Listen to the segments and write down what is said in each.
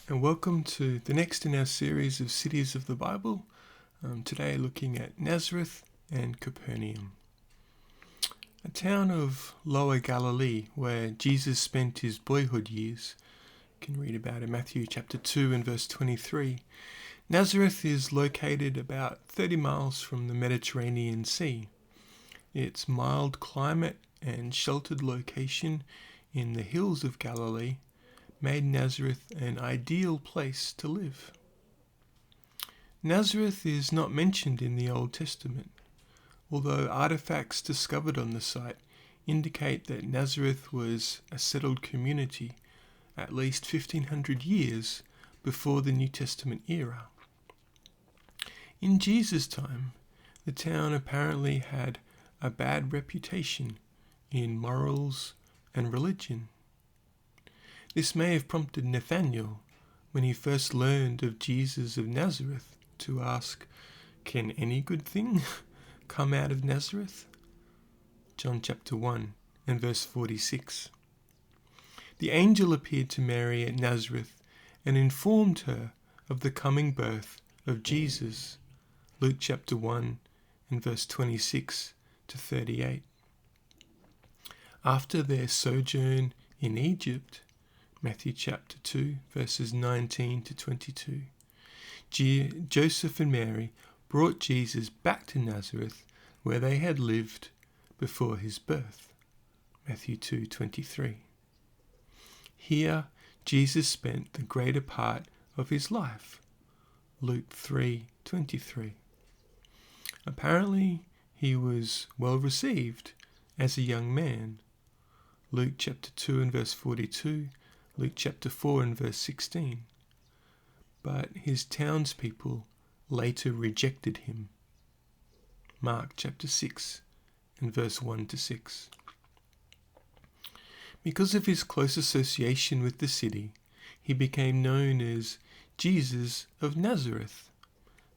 and welcome to the next in our series of cities of the Bible. Today looking at Nazareth and Capernaum, a town of Lower Galilee where Jesus spent his boyhood years. You can read about in Matthew chapter 2 and verse 23. Nazareth is located about 30 miles from the Mediterranean Sea. Its mild climate and sheltered location in the hills of Galilee made Nazareth an ideal place to live. Nazareth is not mentioned in the Old Testament, although artifacts discovered on the site indicate that Nazareth was a settled community at least 1500 years before the New Testament era. In Jesus' time, the town apparently had a bad reputation in morals and religion. This may have prompted Nathanael, when he first learned of Jesus of Nazareth, to ask, "Can any good thing come out of Nazareth?" John chapter 1 and verse 46. The angel appeared to Mary at Nazareth and informed her of the coming birth of Jesus. Luke chapter 1 and verse 26 to 38. After their sojourn in Egypt, Matthew chapter 2 verses 19 to 22, Joseph and Mary brought Jesus back to Nazareth where they had lived before his birth. Matthew 2:23. Here Jesus spent the greater part of his life. Luke 3:23. Apparently he was well received as a young man. Luke chapter 2 and verse 42, Luke chapter 4 and verse 16. But his townspeople later rejected him. Mark chapter 6 and verse 1 to 6. Because of his close association with the city, he became known as Jesus of Nazareth.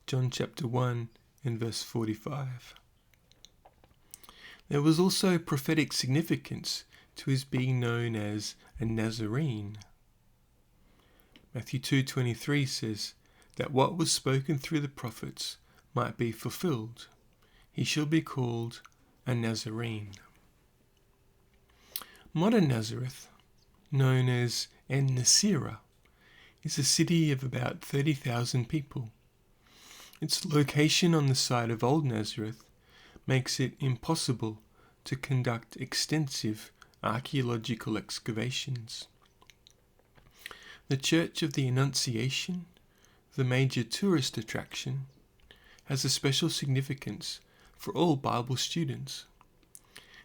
John chapter 1 and verse 45. There was also prophetic significance to his being known as a Nazarene. Matthew 2:23 says that what was spoken through the prophets might be fulfilled. He shall be called a Nazarene. Modern Nazareth, known as En-Nasirah, is a city of about 30,000 people. Its location on the site of Old Nazareth makes it impossible to conduct extensive archaeological excavations. The Church of the Annunciation, the major tourist attraction, has a special significance for all Bible students.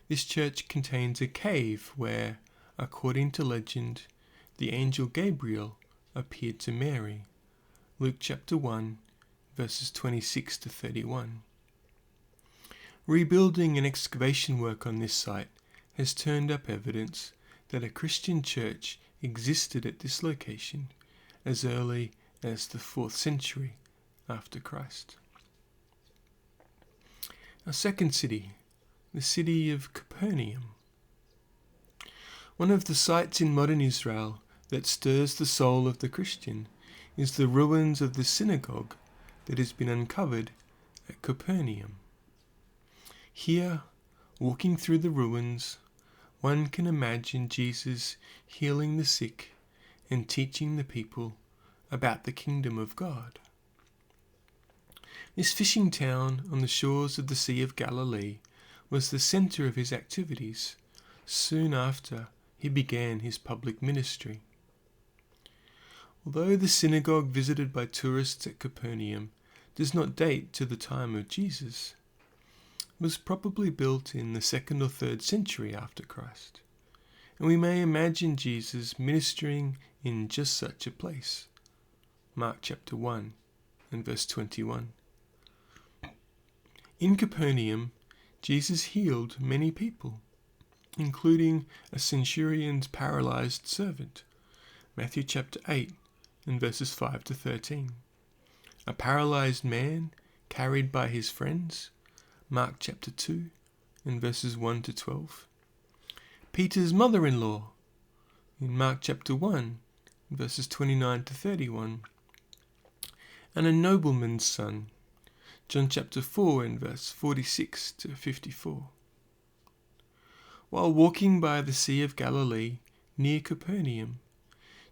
This church contains a cave where, according to legend, the angel Gabriel appeared to Mary. Luke chapter 1, verses 26 to 31. Rebuilding and excavation work on this site has turned up evidence that a Christian church existed at this location as early as the 4th century after Christ. A second city, the city of Capernaum. One of the sites in modern Israel that stirs the soul of the Christian is the ruins of the synagogue that has been uncovered at Capernaum. Here, walking through the ruins, one can imagine Jesus healing the sick and teaching the people about the kingdom of God. This fishing town on the shores of the Sea of Galilee was the centre of his activities soon after he began his public ministry. Although the synagogue visited by tourists at Capernaum does not date to the time of Jesus, was probably built in the 2nd or 3rd century after Christ, and we may imagine Jesus ministering in just such a place. Mark chapter 1 and verse 21. In Capernaum, Jesus healed many people, including a centurion's paralyzed servant. Matthew chapter 8 and verses 5 to 13. A paralyzed man carried by his friends. Mark chapter 2 and verses 1 to 12. Peter's mother-in-law in Mark chapter 1 verses 29 to 31, and a nobleman's son, John chapter 4 and verse 46 to 54. While walking by the Sea of Galilee near Capernaum,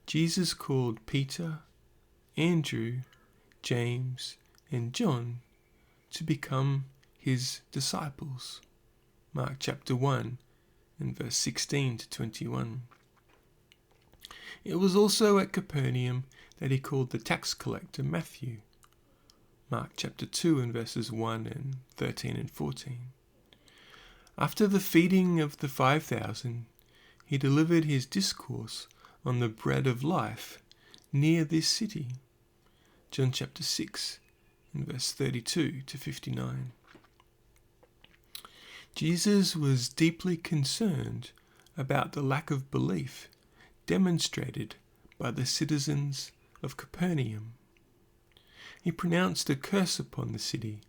Jesus called Peter, Andrew, James, and John to become his disciples. Mark chapter 1 and verse 16 to 21. It was also at Capernaum that he called the tax collector Matthew. Mark chapter 2 and verses 1 and 13 and 14. After the feeding of the 5,000, he delivered his discourse on the bread of life near this city. John chapter 6 and verse 32 to 59. Jesus was deeply concerned about the lack of belief demonstrated by the citizens of Capernaum. He pronounced a curse upon the city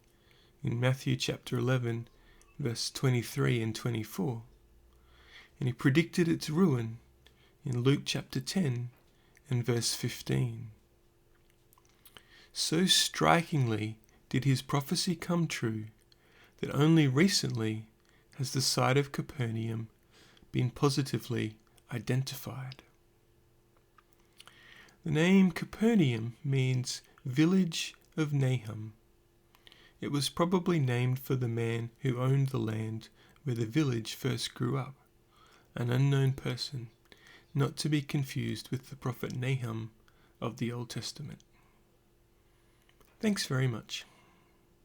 in Matthew chapter 11, verse 23 and 24, and he predicted its ruin in Luke chapter 10 and verse 15. So strikingly did his prophecy come true that only recently has the site of Capernaum been positively identified. The name Capernaum means village of Nahum. It was probably named for the man who owned the land where the village first grew up, an unknown person, not to be confused with the prophet Nahum of the Old Testament. Thanks very much.